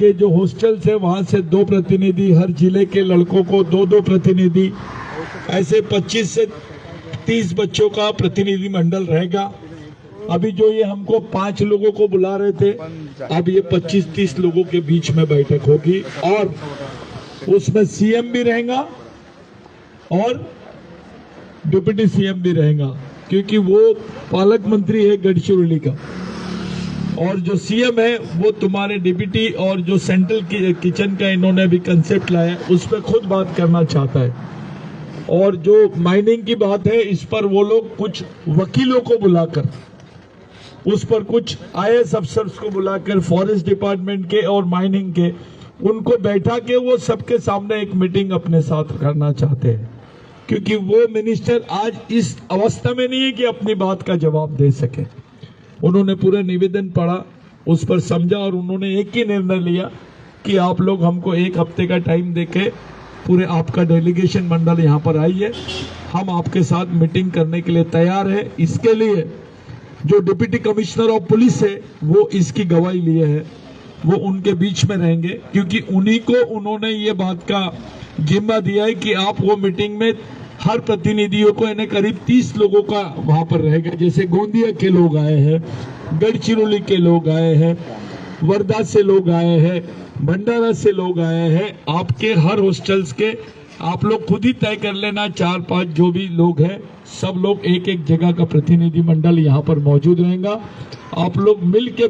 के जो हॉस्टल्स है वहां से 2 प्रतिनिधि, हर जिले के लड़कों को 2-2 प्रतिनिधि, ऐसे 25 से 30 बच्चों का प्रतिनिधि मंडल रहेगा। अभी जो ये हमको 5 लोगों को बुला रहे थे, अब ये 25-30 लोगों के बीच में बैठक होगी और उसमें सीएम भी रहेगा और डिप्टी सीएम भी रहेगा, क्योंकि वो पालक मंत्री है गढ़चिरौली का, और जो सीएम है वो तुम्हारे डिप्टी, और जो सेंट्रल किचन का इन्होंने भी कंसेप्ट लाया उस पर खुद बात करना चाहता है। और जो माइनिंग की बात है, इस पर वो लोग कुछ वकीलों को बुलाकर, उस पर कुछ आईएएस अफसर्स को बुलाकर, फॉरेस्ट डिपार्टमेंट के और माइनिंग के, उनको बैठा के वो सबके सामने एक मीटिंग अपने साथ करना चाहते हैं, क्योंकि वो मिनिस्टर आज इस अवस्था में नहीं है कि अपनी बात का जवाब दे सके। उन्होंने पूरा निवेदन पढ़ा, उस पर समझा और उन्होंने एक ही निर्णय लिया कि आप लोग हमको 1 हफ्ते का टाइम देके पूरे आपका डेलीगेशन मंडल यहाँ पर आइए, हम आपके साथ मीटिंग करने के लिए तैयार है। इसके लिए जो डिप्टी कमिश्नर ऑफ पुलिस है वो इसकी गवाही लिए है, वो उनके बीच में रहेंगे, क्योंकि उन्हीं को उन्होंने ये बात का जिम्मा दिया है कि आप वो मीटिंग में हर प्रतिनिधियों को, यानी करीब 30 लोगों का वहां पर रहेगा। जैसे गोंदिया के लोग आए हैं, गढ़चिरौली के लोग आए हैं, वर्धा से लोग आए हैं, भंडारा से लोग आए हैं, आपके हर हॉस्टल्स के आप लोग खुद ही तय कर लेना, 4-5 जो भी लोग हैं, सब लोग एक जगह का प्रतिनिधि मंडल यहाँ पर मौजूद रहेगा। आप लोग मिल के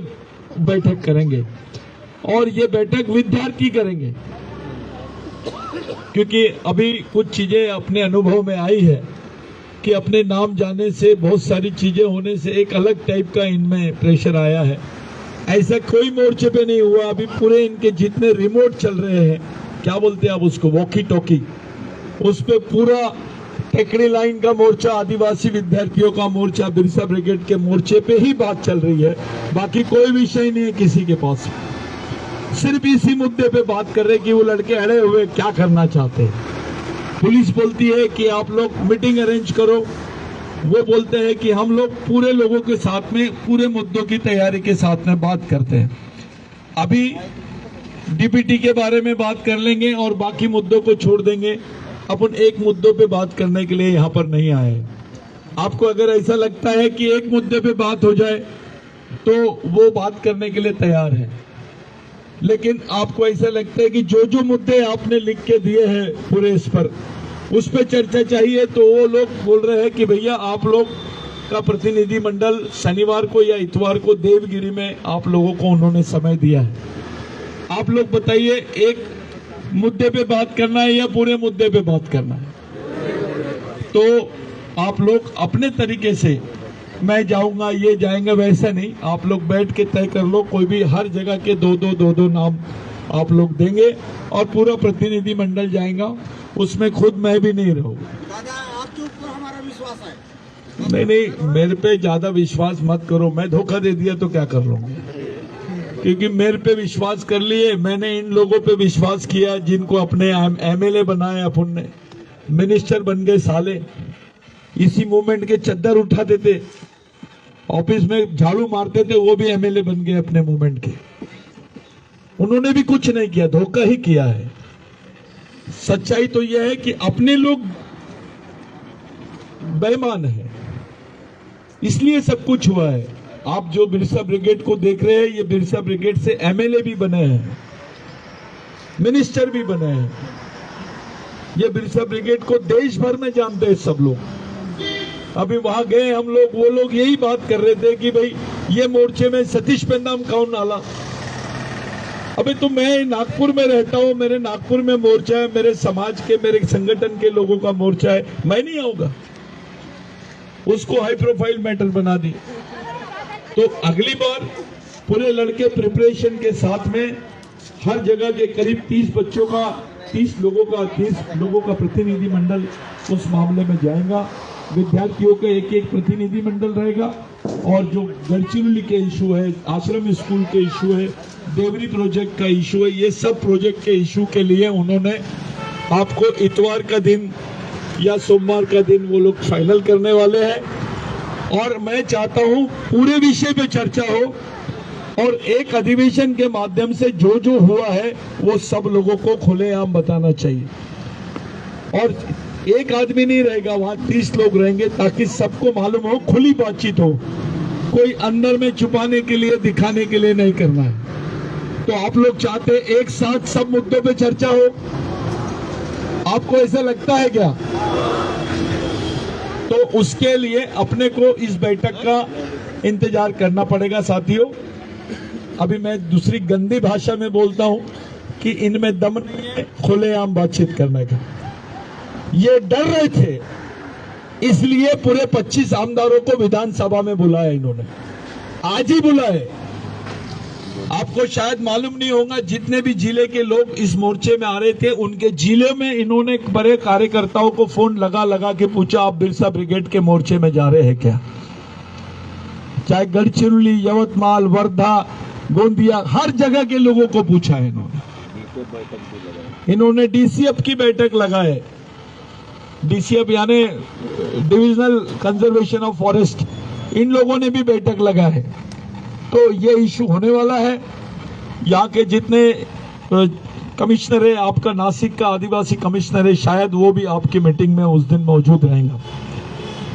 बैठक करेंगे और ये बैठक विद्यार्थी करेंगे, क्योंकि अभी कुछ चीजें अपने अनुभव में आई है कि अपने नाम जाने से, बहुत सारी चीजें होने से एक अलग टाइप का इनमें प्रेशर आया है। ऐसा कोई मोर्चे पे नहीं हुआ। अभी पूरे इनके जितने रिमोट चल रहे हैं, क्या बोलते हैं आप उसको, वॉकी टॉकी, उस पे पूरा टेकड़ी लाइन का मोर्चा, आदिवासी विद्यार्थियों का मोर्चा, बिरसा ब्रिगेड के मोर्चे पे ही बात चल रही है। बाकी कोई विषय नहीं है किसी के पास, सिर्फ इसी मुद्दे पे बात कर रहे कि वो लड़के अड़े हुए क्या करना चाहते हैं। पुलिस बोलती है कि आप लोग मीटिंग अरेंज करो, वो बोलते हैं कि हम लोग पूरे लोगों के साथ में, पूरे मुद्दों की तैयारी के साथ में बात करते हैं। अभी डीपीटी के बारे में बात कर लेंगे और बाकी मुद्दों को छोड़ देंगे। अपन एक मुद्दों पे बात करने के लिए यहाँ पर नहीं आए। आपको अगर ऐसा लगता है कि एक मुद्दे पे बात हो जाए तो वो बात करने के लिए तैयार है, लेकिन आपको ऐसा लगता है कि जो जो मुद्दे आपने लिख के दिए हैं पूरे इस पर, उस पर चर्चा चाहिए, तो वो लोग बोल रहे हैं कि भैया आप लोग का प्रतिनिधि मंडल शनिवार को या इतवार को देवगिरी में आप लोगों को उन्होंने समय दिया है। आप लोग बताइए, एक मुद्दे पे बात करना है या पूरे मुद्दे पे बात करना है? तो आप लोग अपने तरीके से, मैं जाऊंगा, ये जाएंगे, वैसा नहीं, आप लोग बैठ के तय कर लो। कोई भी हर जगह के 2-2 नाम आप लोग देंगे और पूरा प्रतिनिधि मंडल जाएगा, उसमें खुद मैं भी नहीं रहूंगा। दादा, आपके ऊपर हमारा विश्वास है। नहीं, मेरे पे ज्यादा विश्वास मत करो। मैं धोखा दे दिया तो क्या कर लूंगा, क्योंकि मेरे पे विश्वास कर लिए। मैंने इन लोगों पे विश्वास किया जिनको अपने एमएलए बनाया, अपन ने मिनिस्टर बन गए साले, इसी मूवमेंट के चद्दर उठाते थे, ऑफिस में झाड़ू मारते थे, वो भी एमएलए बन गए अपने मूवमेंट के। उन्होंने भी कुछ नहीं किया, धोखा ही किया है। सच्चाई तो यह है कि अपने लोग बेईमान है, इसलिए सब कुछ हुआ है। आप जो बिरसा ब्रिगेड को देख रहे हैं, ये बिरसा ब्रिगेड से एमएलए भी बने हैं, मिनिस्टर भी बने हैं। ये बिरसा ब्रिगेड को देश भर में जानते हैं सब लोग। अभी वहां गए हम लोग, वो लोग यही बात कर रहे थे कि भाई ये मोर्चे में सतीश पेंदाम कौन आला। अभी तो मैं नागपुर में रहता हूं, मेरे नागपुर में मोर्चा है, मेरे समाज के, मेरे संगठन के लोगों का मोर्चा है, मैं नहीं आऊंगा। उसको हाई प्रोफाइल मैटर बना दी। तो अगली बार पूरे लड़के प्रिपरेशन के साथ में हर जगह के करीब 30 लोगों का प्रतिनिधि मंडल उस मामले में जाएगा। विद्यार्थियों का एक प्रतिनिधि मंडल रहेगा, और जो गढ़चिरौली के इशू है, आश्रम स्कूल के इशू है, देवरी प्रोजेक्ट का इशू है, ये सब प्रोजेक्ट के इशू के लिए उन्होंने आपको इतवार का दिन या सोमवार का दिन वो लोग फाइनल करने वाले हैं। और मैं चाहता हूं पूरे विषय पे चर्चा हो और एक अधिवेशन के माध्यम से जो जो हुआ है वो सब लोगों को खुलेआम बताना चाहिए। और एक आदमी नहीं रहेगा, वहां 30 लोग रहेंगे ताकि सबको मालूम हो, खुली बातचीत हो, कोई अंदर में छुपाने के लिए दिखाने के लिए नहीं करना है। तो आप लोग चाहते एक साथ सब मुद्दों पे चर्चा हो, आपको ऐसा लगता है क्या? तो उसके लिए अपने को इस बैठक का इंतजार करना पड़ेगा साथियों। अभी मैं दूसरी गंदी भाषा में बोलता हूं कि इनमें दम नहीं है खुलेआम बातचीत करने का। ये डर रहे थे, इसलिए पूरे 25 आमदारों को विधानसभा में बुलाया इन्होंने, आज ही बुलाए। आपको शायद मालूम नहीं होगा, जितने भी जिले के लोग इस मोर्चे में आ रहे थे, उनके जिले में इन्होंने बड़े कार्यकर्ताओं को फोन लगा लगा के पूछा, आप बिरसा ब्रिगेड के मोर्चे में जा रहे हैं क्या? चाहे गढ़चिरौली, यवतमाल, वर्धा, गोंदिया, हर जगह के लोगों को पूछा है इन्होंने डीसीएफ की बैठक लगाए। डीसीएफ यानी डिविजनल कंजर्वेशन ऑफ फॉरेस्ट, इन लोगों ने भी बैठक लगा है। तो ये इशू होने वाला है। यहाँ के जितने कमिश्नर है, आपका नासिक का आदिवासी कमिश्नर है, शायद वो भी आपकी मीटिंग में उस दिन मौजूद रहेगा।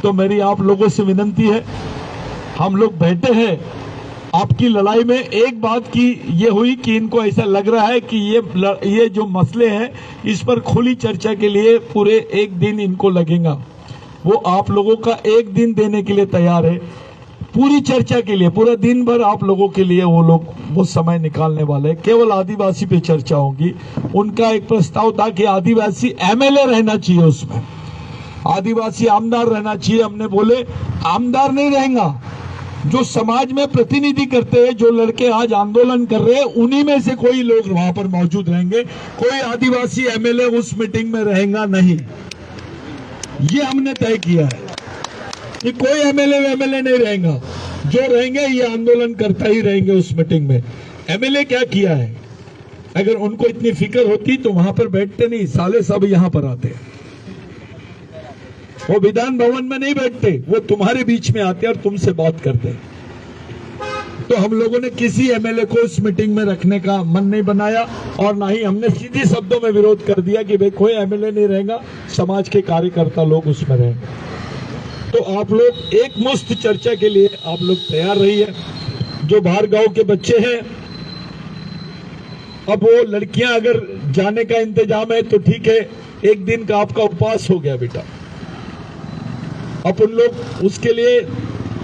तो मेरी आप लोगों से विनती है, हम लोग बैठे हैं, आपकी लड़ाई में एक बात की ये हुई कि इनको ऐसा लग रहा है कि ये जो मसले हैं इस पर खुली चर्चा के लिए पूरे एक दिन इनको लगेगा। वो आप लोगों का एक दिन देने के लिए तैयार है, पूरी चर्चा के लिए पूरा दिन भर आप लोगों के लिए वो समय निकालने वाले हैं। केवल आदिवासी पे चर्चा होगी। उनका एक प्रस्ताव था कि आदिवासी एमएलए रहना चाहिए, उसमें आदिवासी आमदार रहना चाहिए। हमने बोले आमदार नहीं रहेगा, जो समाज में प्रतिनिधि करते हैं, जो लड़के आज आंदोलन कर रहे हैं, उन्हीं में से कोई लोग वहां पर मौजूद रहेंगे। कोई आदिवासी एमएलए उस मीटिंग में रहेगा नहीं, ये हमने तय किया है कि कोई एमएलए नहीं रहेगा। जो रहेंगे ये आंदोलन करता ही रहेंगे उस मीटिंग में। एमएलए क्या किया है? अगर उनको इतनी फिक्र होती तो वहां पर बैठते नहीं, साले सब यहां पर आते। वो विधान भवन में नहीं बैठते, वो तुम्हारे बीच में आते और तुमसे बात करते। तो हम लोगों ने किसी एमएलए को उस मीटिंग में रखने का मन नहीं बनाया, और ना ही हमने सीधे शब्दों में विरोध कर दिया कि भाई कोई एमएलए नहीं रहेगा, समाज के कार्यकर्ता लोग उसमें रहेंगे। तो आप लोग एक मुश्त चर्चा के लिए आप लोग तैयार रहिए। जो बाहर गांव के बच्चे हैं, अब वो लड़कियां अगर जाने का इंतजाम है तो ठीक है, एक दिन का आपका उपवास हो गया बेटा। अपन लोग उसके लिए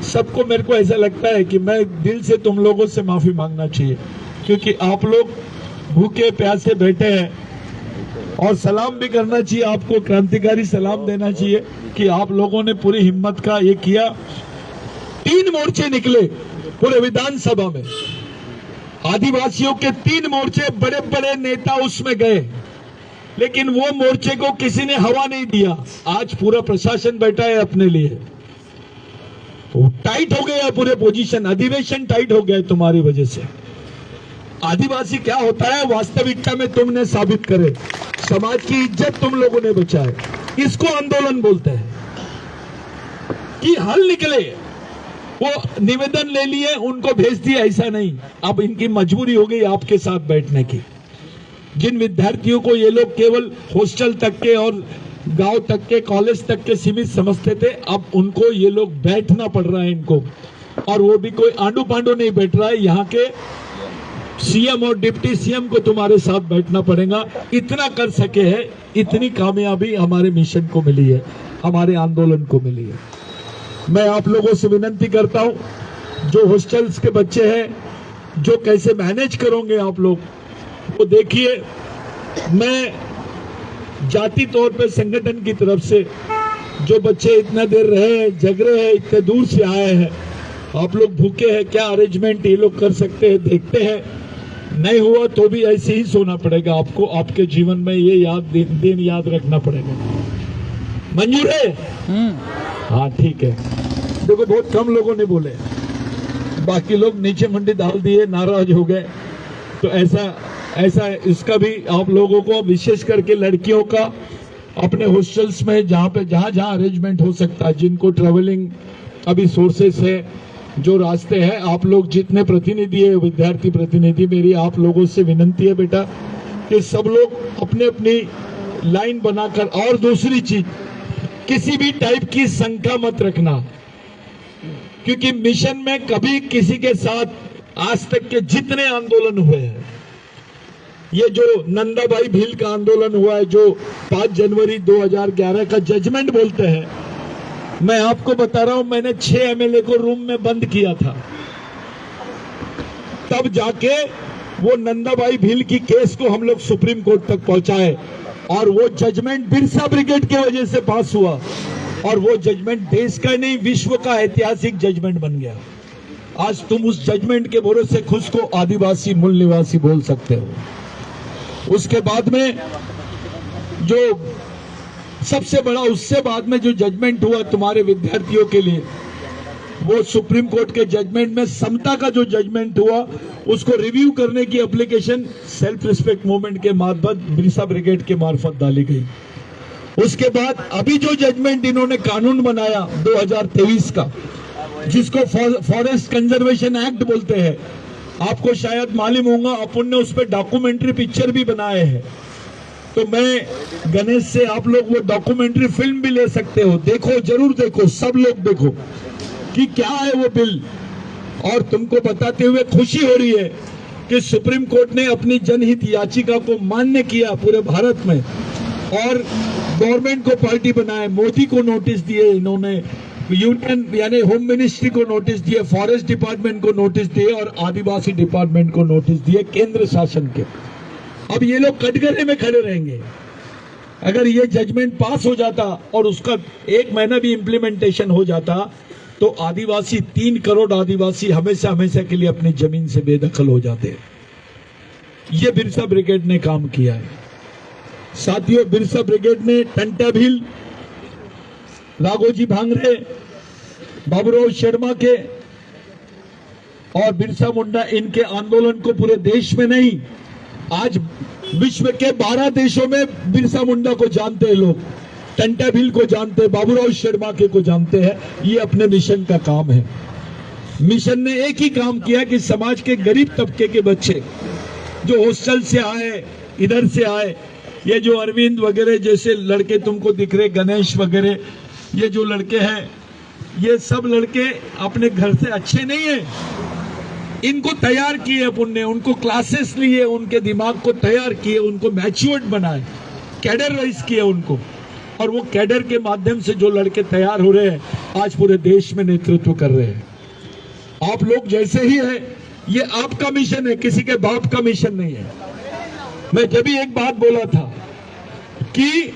सबको, मेरे को ऐसा लगता है कि मैं दिल से तुम लोगों से माफी मांगना चाहिए, क्योंकि आप लोग भूखे प्यासे बैठे हैं। और सलाम भी करना चाहिए आपको, क्रांतिकारी सलाम देना चाहिए कि आप लोगों ने पूरी हिम्मत का ये किया। 3 मोर्चे निकले पूरे विधानसभा में, आदिवासियों के 3 मोर्चे, बड़े बड़े नेता उसमें गए, लेकिन वो मोर्चे को किसी ने हवा नहीं दिया। आज पूरा प्रशासन बैठा है अपने लिए, तो टाइट हो गया पूरे पोजीशन, अधिवेशन टाइट हो गया है तुम्हारी वजह से। आदिवासी क्या होता है वास्तविकता में तुमने साबित करे, समाज की इज्जत तुम लोगों ने बचाए, इसको आंदोलन बोलते हैं। कि हल निकले, वो निवेदन ले लिए, उनको भेज दिया, ऐसा नहीं। अब इनकी मजबूरी हो गई आपके साथ बैठने की। जिन विद्यार्थियों को ये लोग केवल हॉस्टल तक के और गांव तक के, कॉलेज तक के सीमित समझते थे, अब उनको ये लोग बैठना पड़ रहा है इनको, और वो भी कोई आंडू पांडू नहीं बैठ रहा है। यहाँ के सीएम और डिप्टी सीएम को तुम्हारे साथ बैठना पड़ेगा। इतना कर सके है, इतनी कामयाबी हमारे मिशन को मिली है, हमारे आंदोलन को मिली है। मैं आप लोगों से विनती करता हूं, जो हॉस्टल्स के बच्चे हैं, जो कैसे मैनेज करोगे आप लोग, वो देखिए। मैं जाति तौर पे संगठन की तरफ से, जो बच्चे इतना देर रहे, जग रहे हैं, इतने दूर से आए हैं, आप लोग भूखे हैं, क्या अरेंजमेंट ये लोग कर सकते हैं देखते हैं। नहीं हुआ तो भी ऐसे ही सोना पड़ेगा आपको, आपके जीवन में ये दिन याद रखना पड़ेगा। मंजूर है? हाँ ठीक है। देखो बहुत कम लोगों ने बोले, बाकी लोग नीचे मंडी डाल दिए, नाराज हो गए। तो ऐसा इसका भी आप लोगों को, विशेष करके लड़कियों का, अपने हॉस्टल्स में जहाँ जहाँ अरेंजमेंट हो सकता है, जिनको ट्रेवलिंग अभी सोर्सेस है, जो रास्ते हैं, आप लोग जितने प्रतिनिधि है, विद्यार्थी प्रतिनिधि, मेरी आप लोगों से विनती है बेटा कि सब लोग अपने अपनी लाइन बनाकर, और दूसरी चीज, किसी भी टाइप की शंका मत रखना, क्योंकि मिशन में कभी किसी के साथ आज तक के जितने आंदोलन हुए हैं, ये जो नंदाबाई भील का आंदोलन हुआ है, जो 5 जनवरी 2011 का जजमेंट बोलते हैं, मैं आपको बता रहा हूं, मैंने 6 एमएलए को रूम में बंद किया था, तब जाके वो नंदाबाई भील की केस को हम लोग सुप्रीम कोर्ट तक पहुंचाए, और वो जजमेंट बिरसा ब्रिगेड के वजह से पास हुआ, और वो जजमेंट देश का नहीं विश्व का ऐतिहासिक जजमेंट बन गया। आज तुम उस जजमेंट के भरोसे खुद को आदिवासी मूल निवासी बोल सकते हो। उसके बाद में जो सबसे बड़ा, उससे बाद में जो जजमेंट हुआ तुम्हारे विद्यार्थियों के लिए, वो सुप्रीम कोर्ट के जजमेंट में समता का जो जजमेंट हुआ, उसको रिव्यू करने की एप्लीकेशन सेल्फ रिस्पेक्ट मूवमेंट के मार्फत, बिरसा ब्रिगेड के मार्फत डाली गई। उसके बाद अभी जो जजमेंट इन्होंने कानून बनाया 2023 का, जिसको फॉरेस्ट कंजर्वेशन एक्ट बोलते हैं, आपको शायद मालूम होगा, अपन ने उस पर डॉक्यूमेंट्री पिक्चर भी बनाए हैं, तो मैं गणेश से आप लोग वो डॉक्यूमेंट्री फिल्म भी ले सकते हो, देखो, जरूर देखो, सब लोग देखो कि क्या है वो बिल। और तुमको बताते हुए खुशी हो रही है कि सुप्रीम कोर्ट ने अपनी जनहित याचिका को मान्य किया पूरे भारत में, और गवर्नमेंट को पार्टी बनाए, मोदी को नोटिस दिए इन्होंने, यूनियन यानी होम मिनिस्ट्री को नोटिस दिए, फॉरेस्ट डिपार्टमेंट को नोटिस दिए, और आदिवासी डिपार्टमेंट को नोटिस दिए, केंद्र शासन के। अब ये लोग कटघरे में खड़े रहेंगे। अगर ये जजमेंट पास हो जाता और उसका 1 महीना भी इम्प्लीमेंटेशन हो जाता, तो आदिवासी, 3 करोड़ आदिवासी हमेशा हमेशा के लिए अपनी जमीन से बेदखल हो जाते। ये बिरसा ब्रिगेड ने काम किया है साथियों। बिरसा ब्रिगेड ने टंटा भील, राघोजी भांगरे, बाबूराव शर्मा के और बिरसा मुंडा, इनके आंदोलन को पूरे देश में नहीं, आज विश्व के 12 देशों में बिरसा मुंडा को जानते हैं लोग, टंटा भील को जानते हैं, बाबूराव शर्मा के को जानते हैं। ये अपने मिशन का काम है। मिशन ने एक ही काम किया कि समाज के गरीब तबके के बच्चे जो हॉस्टल से आए, इधर से आए, ये जो अरविंद वगैरह जैसे लड़के तुमको दिख रहे, गणेश वगैरह, ये जो लड़के हैं, ये सब लड़के अपने घर से अच्छे नहीं है, इनको तैयार किए अपन ने, उनको क्लासेस लिए, उनके दिमाग को तैयार किए, उनको मैच्योर्ड बनाए, कैडराइज किए उनको, और वो कैडर के माध्यम से जो लड़के तैयार हो रहे हैं, आज पूरे देश में नेतृत्व कर रहे हैं। आप लोग जैसे ही है, ये आपका मिशन है, किसी के बाप का मिशन नहीं है। मैं जब भी एक बात बोला था कि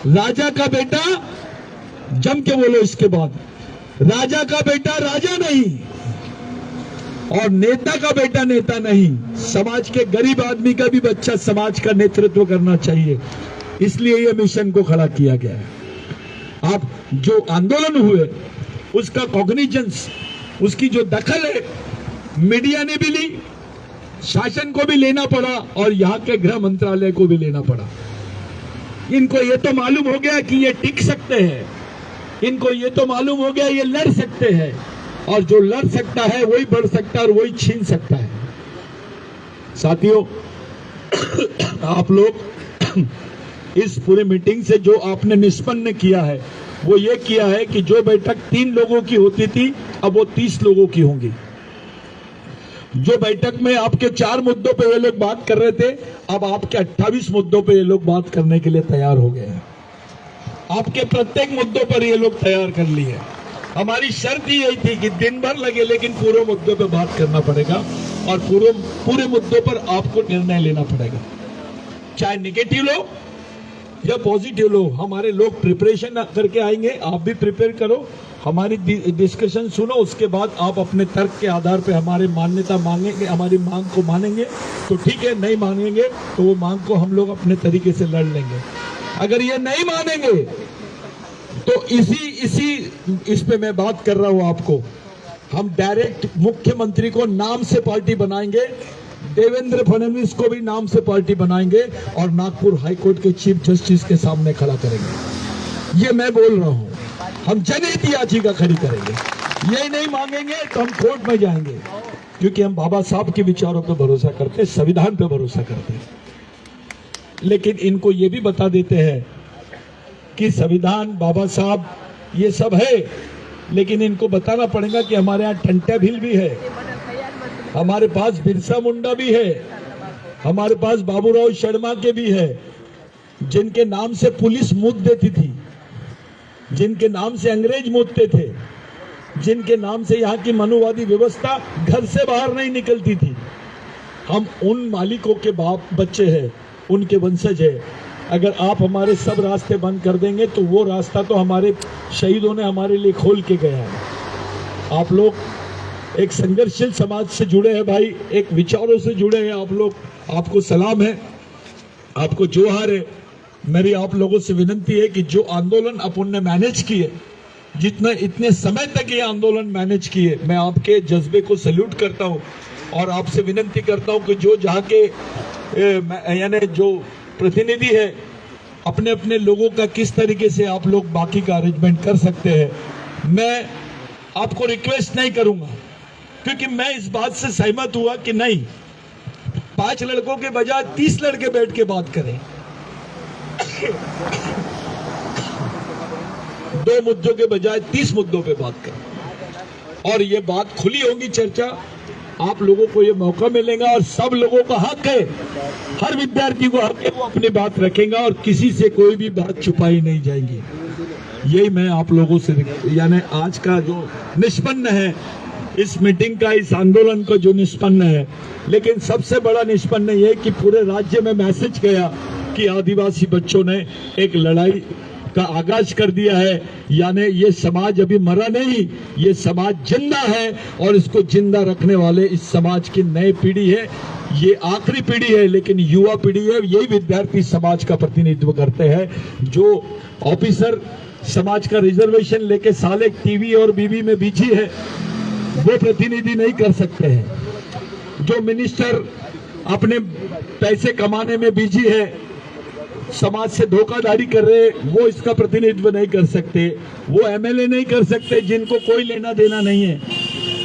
राजा का बेटा, जम के बोलो इसके बाद, राजा का बेटा राजा नहीं और नेता का बेटा नेता नहीं, समाज के गरीब आदमी का भी बच्चा समाज का नेतृत्व करना चाहिए। इसलिए यह मिशन को खड़ा किया गया है। आप जो आंदोलन हुए उसका कॉग्निजेंस, उसकी जो दखल है, मीडिया ने भी ली, शासन को भी लेना पड़ा, और यहाँ के गृह मंत्रालय को भी लेना पड़ा। इनको ये तो मालूम हो गया कि ये टिक सकते हैं, इनको ये तो मालूम हो गया ये लड़ सकते हैं, और जो लड़ सकता है वही बढ़ सकता है और वही छीन सकता है। साथियों, आप लोग इस पूरी मीटिंग से जो आपने निष्पन्न किया है, वो ये किया है कि जो बैठक 3 लोगों की होती थी, अब वो 30 लोगों की होंगी। जो बैठक में आपके 4 मुद्दों पे ये लोग बात कर रहे थे, अब आपके 28 मुद्दों पे ये लोग बात करने के लिए तैयार हो गए हैं। आपके प्रत्येक मुद्दों पर ये लोग तैयार कर लिए। हमारी शर्त ही यही थी कि दिन भर लगे, लेकिन पूरे मुद्दों पे बात करना पड़ेगा, और पूरे मुद्दों पर आपको निर्णय लेना पड़ेगा, चाहे नेगेटिव लो या पॉजिटिव लो। हमारे लोग प्रिपरेशन करके आएंगे, आप भी प्रिपेयर करो, हमारी डिस्कशन सुनो, उसके बाद आप अपने तर्क के आधार पे हमारे मान्यता मांगेंगे, हमारी मांग को मानेंगे तो ठीक है, नहीं मानेंगे तो वो मांग को हम लोग अपने तरीके से लड़ लेंगे। अगर ये नहीं मानेंगे तो इस पे मैं बात कर रहा हूं आपको, हम डायरेक्ट मुख्यमंत्री को नाम से पार्टी बनाएंगे, देवेंद्र फडणवीस को भी नाम से पार्टी बनाएंगे, और नागपुर हाईकोर्ट के चीफ जस्टिस के सामने खड़ा करेंगे। ये मैं बोल रहा हूं, हम जनहित याचिका खड़ी करेंगे। ये नहीं मांगेंगे तो हम कोर्ट में जाएंगे, क्योंकि हम बाबा साहब के विचारों पर भरोसा करते हैं, संविधान पे भरोसा करते हैं। लेकिन इनको ये भी बता देते हैं कि संविधान, बाबा साहब, ये सब है, लेकिन इनको बताना पड़ेगा कि हमारे यहाँ टंटा भील भी है, हमारे पास बिरसा मुंडा भी है, हमारे पास बाबूराव शर्मा के भी है, जिनके नाम से पुलिस मुद्द देती थी, जिनके नाम से अंग्रेज मुद्दते थे, जिनके नाम से यहाँ की मनुवादी व्यवस्था घर से बाहर नहीं निकलती थी। हम उन मालिकों के बाप बच्चे हैं, उनके वंशज है। अगर आप हमारे सब रास्ते बंद कर देंगे तो वो रास्ता तो हमारे शहीदों ने हमारे लिए खोल के गया है। आप लोग एक संघर्षशील समाज से जुड़े हैं भाई, एक विचारों से जुड़े हैं आप लोग, आपको सलाम है, आपको जोहार है। मेरी आप लोगों से विनती है कि जो आंदोलन अपन ने मैनेज किए, जितना इतने समय तक ये आंदोलन मैनेज किए, मैं आपके जज्बे को सैल्यूट करता हूं और आपसे विनती करता हूं कि जो जहाँ के यानी जो प्रतिनिधि है, अपने अपने लोगों का किस तरीके से आप लोग बाकी का अरेंजमेंट कर सकते हैं। मैं आपको रिक्वेस्ट नहीं करूंगा, क्योंकि मैं इस बात से सहमत हुआ कि नहीं, 5 लड़कों के बजाय 30 लड़के बैठ के बात करें, 2 मुद्दों के बजाय 30 मुद्दों पे बात करें, और ये बात खुली होगी चर्चा, आप लोगों को ये मौका मिलेगा और सब लोगों का हक है, हर विद्यार्थी को हक है, वो अपनी बात रखेगा और किसी से कोई भी बात छुपाई नहीं जाएगी। यही मैं आप लोगों से, यानी आज का जो निष्पन्न है इस मीटिंग का, इस आंदोलन का जो निष्पन्न है, लेकिन सबसे बड़ा निष्पन्न ये कि पूरे राज्य में मैसेज गया कि आदिवासी बच्चों ने एक लड़ाई का आगाज कर दिया है, यानी ये समाज अभी मरा नहीं, ये समाज जिंदा है और इसको जिंदा रखने वाले इस समाज की नई पीढ़ी है। ये आखिरी पीढ़ी है, लेकिन युवा पीढ़ी है, यही विद्यार्थी समाज का प्रतिनिधित्व करते हैं। जो ऑफिसर समाज का रिजर्वेशन लेके साले टीवी और बीवी में बिजी है, वो प्रतिनिधि नहीं कर सकते हैं। जो मिनिस्टर अपने पैसे कमाने में बिजी है, समाज से धोखाधड़ी कर रहे, वो इसका प्रतिनिधित्व नहीं कर सकते। वो एमएलए नहीं कर सकते जिनको कोई लेना देना नहीं है।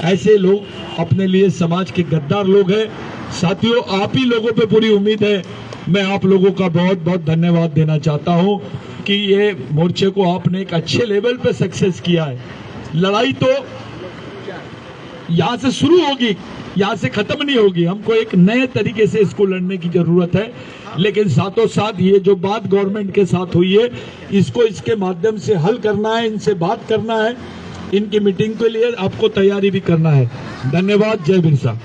ऐसे लोग अपने लिए समाज के गद्दार लोग हैं। साथियों, आप ही लोगों पे पूरी उम्मीद है। मैं आप लोगों का बहुत बहुत धन्यवाद देना चाहता हूं कि ये मोर्चे को आपने एक अच्छे लेवल पे सक्सेस किया है। लड़ाई तो यहाँ से शुरू होगी, यहाँ से खत्म नहीं होगी। हमको एक नए तरीके से इसको लड़ने की जरूरत है, लेकिन साथों साथ ये जो बात गवर्नमेंट के साथ हुई है, इसको इसके माध्यम से हल करना है, इनसे बात करना है, इनकी मीटिंग के लिए आपको तैयारी भी करना है। धन्यवाद। जय बिरसा।